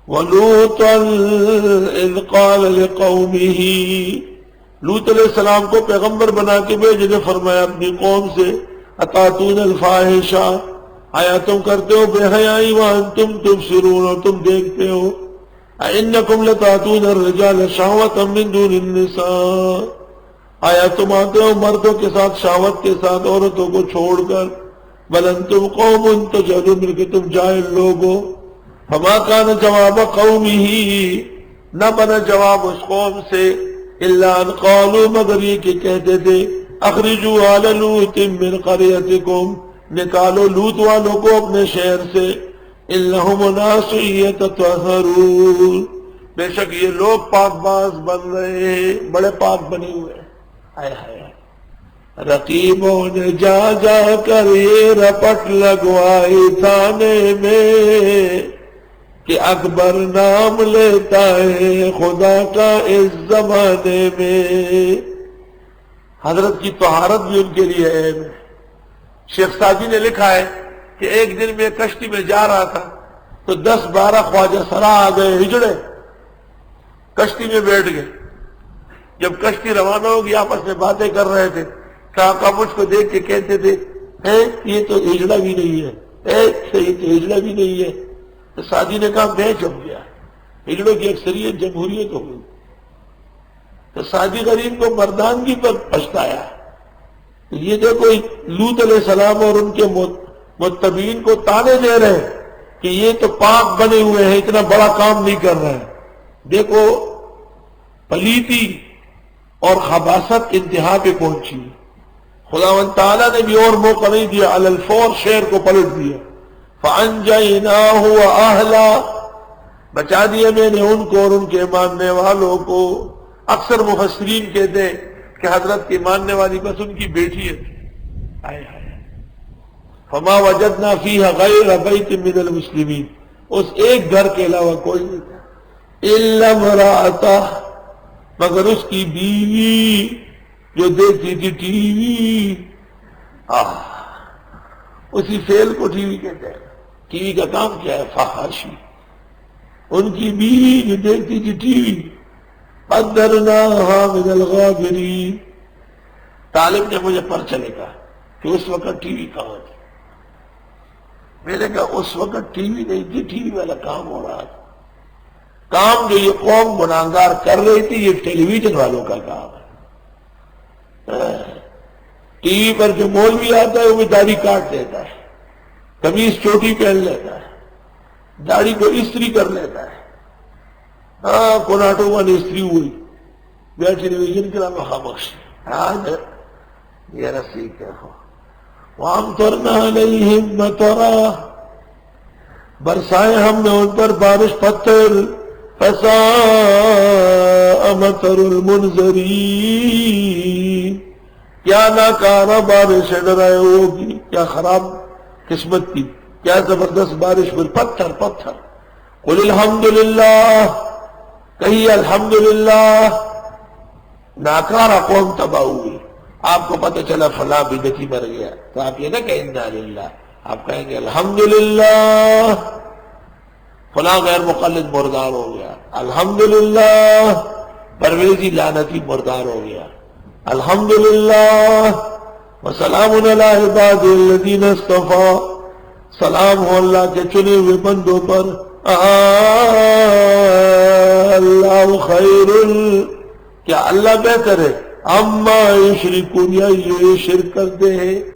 وَلُوطًا إِذْ قَالَ لِقَوْمِهِ، لوط علیہ السلام کو پیغمبر بنا کے بھیجے نے فرمایا اپنی قوم سے، اتاتون الفاحشہ، آیا تم کرتے ہو بے حیائی، وانتم تبصرون، اور تم دیکھتے ہو، اِنَّکُمْ لَتَأْتُونَ الرِّجَالَ شَهْوَةً مِّن دُونِ النِّسَاءِ، آیا تم آتے ہو مردوں کے ساتھ شہوت کے ساتھ عورتوں کو چھوڑ کر، بل انتم قوم تجہلون، کہ تم جاہل لوگ ہو۔ فما کان جواب قومہ، نہ بنا جواب اس قوم سے، الا ان قالوا، مگر یہ کہ کہتے تھے، اخرجوا آل لوط من قریتکم، نکالو لوط والوں کو اپنے شہر سے، انہم اناس یتطہرون، بے شک یہ لوگ پاک باز بن رہے ہیں، بڑے پاک بنے ہوئے ہیں۔ ہائے ہائے، رقیبوں نے جا جا کر یہ رپٹ لگوائی تھانے میں، کہ اکبر نام لیتا ہے خدا کا اس زمانے میں۔ حضرت کی طہارت بھی ان کے لیے عیب ہے۔ شیخ سعدی نے لکھا ہے کہ ایک دن میں کشتی میں جا رہا تھا تو 10-12 خواجہ سرا آ گئے، ہجڑے، کشتی میں بیٹھ گئے۔ جب کشتی روانہ ہوگی آپس میں باتیں کر رہے تھے کہ آقا مجھ کو دیکھ کے کہتے تھے، یہ تو ہجڑا بھی نہیں ہے، یہ تو ہجڑا بھی نہیں ہے۔ تو سعدی نے کہا میں جم گیا، ہجڑوں کی اکثریت جمہوریت ہو گئی۔ تو سعدی غریب کو مردانگی پر پچھتایا۔ یہ دیکھو لوط علیہ السلام اور ان کے متبعین کو تانے دے رہے ہیں کہ یہ تو پاک بنے ہوئے ہیں، اتنا بڑا کام نہیں کر رہے ہیں۔ دیکھو پلیتی اور خباثت انتہا پہ پہنچی۔ خداوند تعالیٰ نے بھی اور موقع نہیں دیا، علی الفور شعر کو پلٹ دیا۔ فَأَنْجَيْنَاهُ وَأَهْلَهُ، بچا دیا میں نے ان کو اور ان کے ماننے والوں کو۔ اکثر مفسرین کہتے ہیں کہ حضرت کی ماننے والی بس ان کی بیٹی ہے۔ آئے آئے، فَمَا وَجَدْنَا فِيهَا غَيْرَ بَيْتٍ مِّنَ الْمُسْلِمِينَ، اس ایک گھر کے علاوہ کوئی نہیں تھا، إِلَّا امْرَأَتَهُ، مگر اس کی بیوی جو دیکھتی تھی ٹی وی، اسی فعل کو ٹی وی کہتے ہیں۔ ٹی وی کا کام کیا ہے؟ فحاشی۔ ان کی بیوی جو دیکھتی تھی ٹی وی، قدرناها من الغابرین، طالب نے مجھے پرچہ لکھا کہ اس وقت ٹی وی کہاں تھی۔ میں نے کہا اس وقت ٹی وی نہیں تھی، ٹی وی والا کام ہو رہا تھا۔ کام جو یہ قوم گناہگار کر رہی تھی یہ ٹیلی ویژن والوں کا کام ہے۔ ٹی وی پر جو مولوی آتا ہے وہ داڑھی کاٹ لیتا ہے، قمیص چوٹی پہن لیتا ہے، داڑھی کو استری کر لیتا ہے۔ کوناٹو والی استری ہوئی، ٹیلی ویژن کے نام خاموش، یہ رسی کیا ہو۔ وَأَمْطَرْنَا عَلَيْهِمْ مَطَرًا، برسائے ہم نے ان پر بارش پتھر، فَسَاءَ مَطَرُ الْمُنذَرِينَ، کیا ناکارہ بارش ڈرائے ہوگی، کیا خراب قسمت کی، کیا زبردست بارش پر پتھر پتھر۔ قُلِ الْحَمْدُلِلَّهِ، کہیے الحمدللہ، ناکارہ قوم تباہ ہوئی۔ آپ کو پتہ چلا فلاں بدعتی مر گیا تو آپ یہ نہ کہیں انا للہ، آپ کہیں گے الحمدللہ، فلاں غیر مقلد مردار ہو گیا، الحمدللہ، پرویزی لعنتی مردار ہو گیا، الحمدللہ، وسلام علی عباد الذین اصطفیٰ، سلام ہو اللہ کے چنے ہوئے بندوں پر، اللہ خیر، کیا اللہ بہتر ہے، اما یشرکون، یا یہ شرک کرتے ہیں۔